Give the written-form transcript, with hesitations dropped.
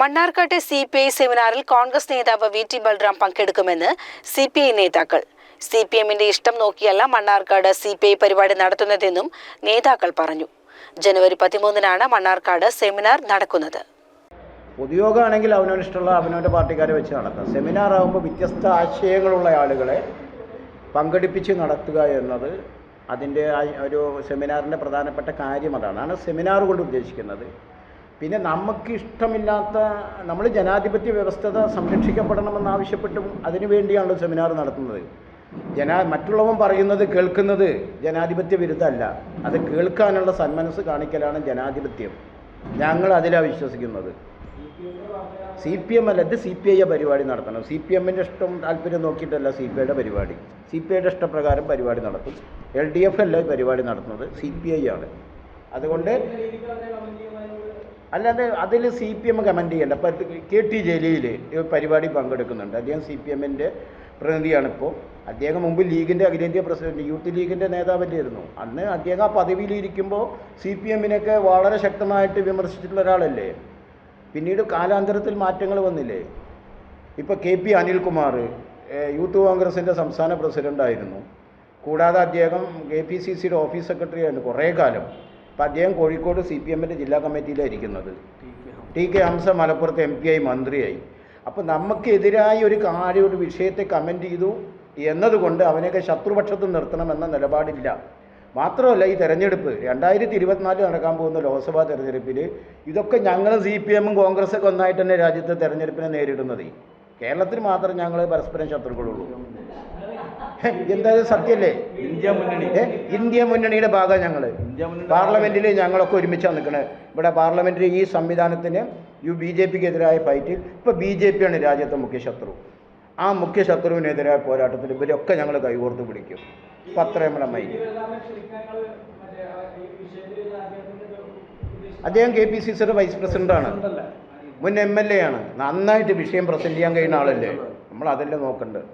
മണ്ണാർക്കാട്ടെ CPI സെമിനാറിൽ കോൺഗ്രസ് നേതാവ് VT Balram പങ്കെടുക്കുമെന്ന് CPI നേതാക്കൾ. CPMന്റെ ഇഷ്ടം നോക്കിയല്ല മണ്ണാർക്കാട് CPI പരിപാടി നടത്തുന്നതെന്നും നേതാക്കൾ പറഞ്ഞു. ജനുവരി 13-നാണ് മണ്ണാർക്കാട് സെമിനാർ നടക്കുന്നത്. പൊതുയോഗമാണെങ്കിൽ അവനവന് ഇഷ്ടമുള്ള അവനവൻ്റെ പാർട്ടിക്കാരെ വെച്ച് നടത്താം. സെമിനാർ ആകുമ്പോൾ വ്യത്യസ്ത ആശയങ്ങളുള്ള ആളുകളെ പങ്കെടുപ്പിച്ച് നടത്തുക എന്നത് അതിൻ്റെ ഒരു സെമിനാറിൻ്റെ പ്രധാനപ്പെട്ട കാര്യം അതാണ് സെമിനാർ കൊണ്ട് ഉദ്ദേശിക്കുന്നത്. പിന്നെ നമുക്ക് ഇഷ്ടമില്ലാത്ത നമ്മൾ ജനാധിപത്യ വ്യവസ്ഥ സംരക്ഷിക്കപ്പെടണമെന്നാവശ്യപ്പെട്ടും അതിനു വേണ്ടിയാണ് സെമിനാർ നടത്തുന്നത്. മറ്റുള്ളവൻ പറയുന്നത് കേൾക്കുന്നത് ജനാധിപത്യ വിരുദ്ധമല്ല, അത് കേൾക്കാനുള്ള സന്മനസ് കാണിക്കലാണ് ജനാധിപത്യം. ഞങ്ങൾ അതിലാണ് വിശ്വസിക്കുന്നത്. CPM അല്ല, ഇത് CPI പരിപാടി നടത്തണം. CPMൻ്റെ ഇഷ്ടം താല്പര്യം നോക്കിയിട്ടല്ല CPIയുടെ പരിപാടി. CPIയുടെ ഇഷ്ടപ്രകാരം പരിപാടി നടത്തും. LDF അല്ല പരിപാടി നടത്തുന്നത്, CPI ആണ്. അതുകൊണ്ട് അല്ലാതെ അതിൽ CPM കമൻറ്റ് ചെയ്യണ്ട. അപ്പം KT ജലീൽ പരിപാടി പങ്കെടുക്കുന്നുണ്ട്. അദ്ദേഹം CPMൻ്റെ പ്രതിനിധിയാണിപ്പോൾ. അദ്ദേഹം മുമ്പ് ലീഗിൻ്റെ അഖിലേന്ത്യാ പ്രസിഡന്റ്, യൂത്ത് ലീഗിൻ്റെ നേതാവല്ലായിരുന്നു. അന്ന് അദ്ദേഹം ആ പദവിയിലിരിക്കുമ്പോൾ CPMനൊക്കെ വളരെ ശക്തമായിട്ട് വിമർശിച്ചിട്ടുള്ള ഒരാളല്ലേ. പിന്നീട് കാലാന്തരത്തിൽ മാറ്റങ്ങൾ വന്നില്ലേ. ഇപ്പോൾ KP അനിൽകുമാർ യൂത്ത് കോൺഗ്രസിൻ്റെ സംസ്ഥാന പ്രസിഡൻ്റായിരുന്നു. കൂടാതെ അദ്ദേഹം KPCCയുടെ ഓഫീസ് സെക്രട്ടറി ആയിരുന്നു കുറേ കാലം. അപ്പം അദ്ദേഹം കോഴിക്കോട് CPMൻ്റെ ജില്ലാ കമ്മിറ്റിയിലാണ് ഇരിക്കുന്നത്. TK ഹംസ മലപ്പുറത്ത് MP ആയി മന്ത്രിയായി. അപ്പോൾ നമുക്കെതിരായി ഒരു വിഷയത്തെ കമൻറ്റ് ചെയ്തു എന്നതുകൊണ്ട് അവനെയൊക്കെ ശത്രുപക്ഷത്ത് നിർത്തണമെന്ന നിലപാടില്ല. മാത്രമല്ല, ഈ തെരഞ്ഞെടുപ്പ് 2024 നടക്കാൻ പോകുന്ന ലോക്സഭാ തെരഞ്ഞെടുപ്പിൽ ഇതൊക്കെ ഞങ്ങൾ CPMും കോൺഗ്രസ്സൊക്കെ ഒന്നായിട്ട് തന്നെ രാജ്യത്തെ തെരഞ്ഞെടുപ്പിനെ നേരിടുന്നത്. കേരളത്തിൽ മാത്രം ഞങ്ങൾ പരസ്പരം ശത്രുക്കളുള്ളൂ. എന്തായാലും സത്യമല്ലേ? ഇന്ത്യ മുന്നണിയുടെ ഭാഗം ഞങ്ങൾ. പാർലമെൻറ്റിൽ ഞങ്ങളൊക്കെ ഒരുമിച്ചാണ് നിൽക്കുന്നത്. ഇവിടെ പാർലമെൻറ്റിൽ ഈ സംവിധാനത്തിന് BJPക്കെതിരായ ഫൈറ്റിൽ ഇപ്പോൾ BJP ആണ് രാജ്യത്തെ മുഖ്യ ശത്രു. ആ മുഖ്യ ശത്രുവിനെതിരായ പോരാട്ടത്തിൽ ഇവരൊക്കെ ഞങ്ങൾ കൈകോർത്ത് പിടിക്കും. അപ്പം അത്രയും നമ്മളമായി. അദ്ദേഹം KPCCയുടെ വൈസ് പ്രസിഡൻ്റാണ്, മുൻ MLA ആണ്. നന്നായിട്ട് വിഷയം പ്രസൻറ്റ് ചെയ്യാൻ കഴിയുന്ന ആളല്ലേ. നമ്മൾ അതെല്ലാം നോക്കണ്ടത്.